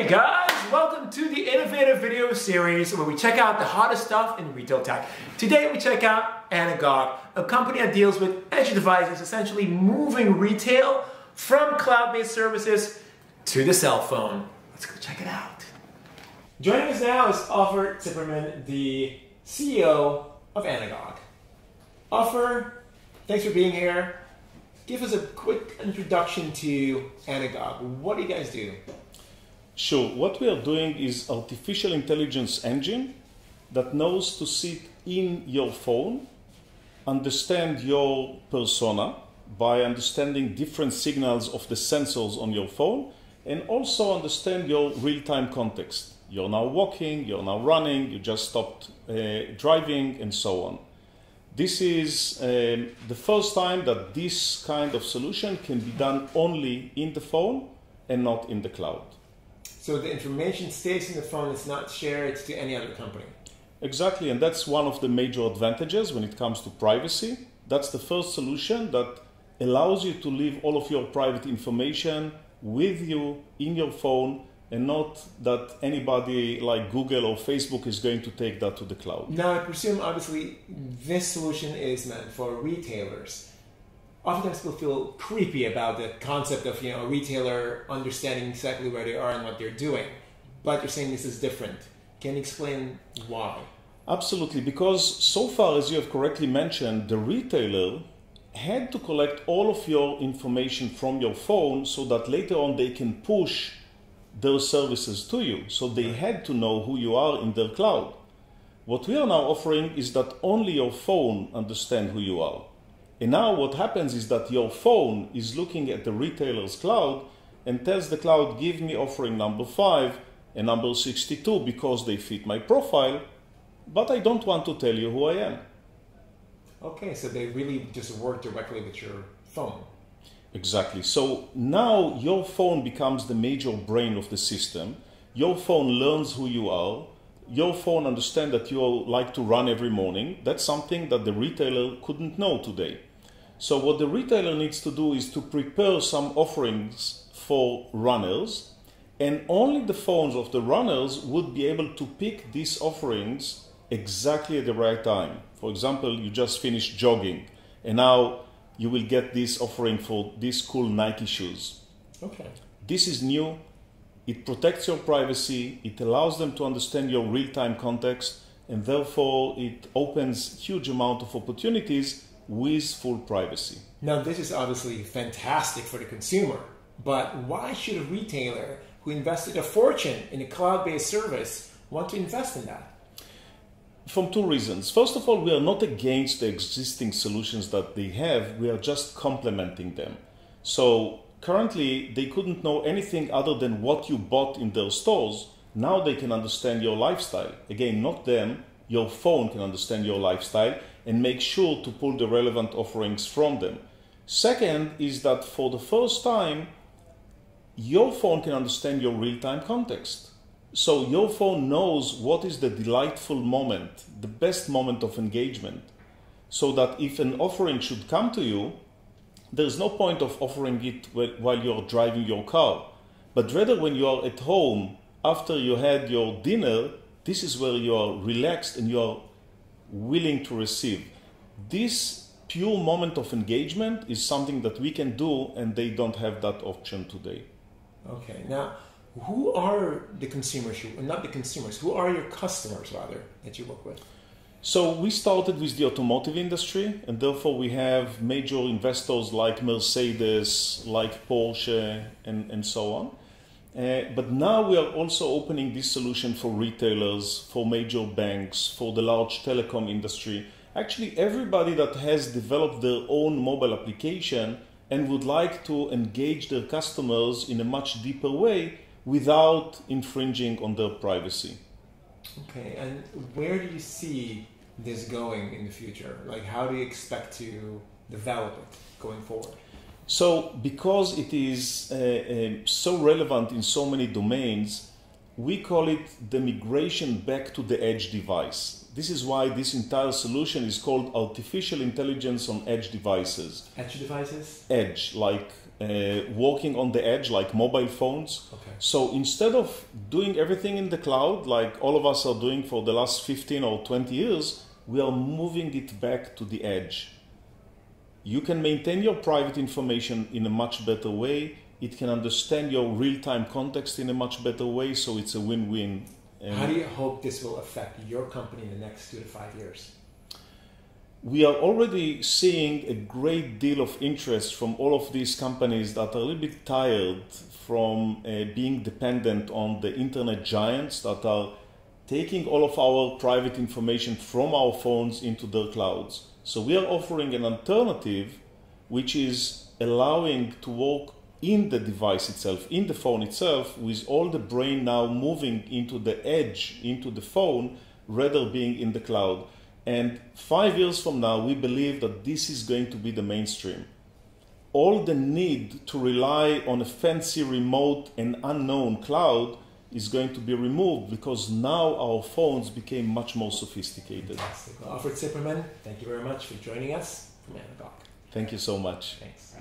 Hey guys, welcome to the innovative video series where we check out the hottest stuff in retail tech. Today we check out ANAGOG, a company that deals with edge devices, essentially moving retail from cloud-based services to the cell phone. Let's go check it out. Joining us now is Ofer Tziperman, the CEO of ANAGOG. Ofer, thanks for being here. Give us a quick introduction to ANAGOG. What do you guys do? Sure. What we are doing is artificial intelligence engine that knows to sit in your phone, understand your persona by understanding different signals of the sensors on your phone, and also understand your real-time context. You're now walking, you're now running, you just stopped driving, and so on. This is the first time that this kind of solution can be done only in the phone and not in the cloud. So the information stays in the phone, it's not shared to any other company. Exactly, and that's one of the major advantages when it comes to privacy. That's the first solution that allows you to leave all of your private information with you in your phone, and not that anybody like Google or Facebook is going to take that to the cloud. Now, I presume, obviously, this solution is meant for retailers. Oftentimes people feel creepy about the concept of a retailer understanding exactly where they are and what they're doing. But you're saying this is different. Can you explain why? Absolutely, because so far, as you have correctly mentioned, the retailer had to collect all of your information from your phone so that later on they can push their services to you. So they had to know who you are in their cloud. What we are now offering is that only your phone understands who you are. And now what happens is that your phone is looking at the retailer's cloud and tells the cloud, give me offering number 5 and number 62 because they fit my profile, but I don't want to tell you who I am. Okay, so they really just work directly with your phone. Exactly. So now your phone becomes the major brain of the system. Your phone learns who you are. Your phone understands that you like to run every morning. That's something that the retailer couldn't know today. So what the retailer needs to do is to prepare some offerings for runners, and only the phones of the runners would be able to pick these offerings exactly at the right time. For example, you just finished jogging, and now you will get this offering for these cool Nike shoes. Okay. This is new. It protects your privacy. It allows them to understand your real-time context, and therefore it opens huge amount of opportunities with full privacy. Now, this is obviously fantastic for the consumer, but why should a retailer who invested a fortune in a cloud-based service want to invest in that? From two reasons. First of all, we are not against the existing solutions that they have, we are just complementing them. So currently, they couldn't know anything other than what you bought in their stores. Now they can understand your lifestyle. Again, not them, your phone can understand your lifestyle and make sure to pull the relevant offerings from them. Second is that for the first time, your phone can understand your real-time context. So your phone knows what is the delightful moment, the best moment of engagement, so that if an offering should come to you, there's no point of offering it while you're driving your car, but rather when you are at home, after you had your dinner, this is where you are relaxed and you are willing to receive. This pure moment of engagement is something that we can do, and they don't have that option today. Okay, now who are the consumers, not the consumers, who are your customers rather that you work with? So we started with the automotive industry, and therefore we have major investors like Mercedes, like Porsche, and so on. But now we are also opening this solution for retailers, for major banks, for the large telecom industry. Actually, everybody that has developed their own mobile application and would like to engage their customers in a much deeper way without infringing on their privacy. Okay, and where do you see this going in the future? Like, how do you expect to develop it going forward? So because it is so relevant in so many domains, we call it the migration back to the edge device. This is why this entire solution is called artificial intelligence on edge devices. Edge devices? Edge, like working on the edge, like mobile phones. Okay. So instead of doing everything in the cloud, like all of us are doing for the last 15 or 20 years, we are moving it back to the edge. You can maintain your private information in a much better way. It can understand your real-time context in a much better way, so it's a win-win. How do you hope this will affect your company in the next 2 to 5 years? We are already seeing a great deal of interest from all of these companies that are a little bit tired from being dependent on the internet giants that are taking all of our private information from our phones into their clouds. So we are offering an alternative which is allowing to work in the device itself, in the phone itself, with all the brain now moving into the edge, into the phone, rather being in the cloud. And 5 years from now, we believe that this is going to be the mainstream. All the need to rely on a fancy remote and unknown cloud is going to be removed because now our phones became much more sophisticated. Fantastic. Well, Ofer Tziperman, thank you very much for joining us from ANAGOG. Thank you so much. Thanks.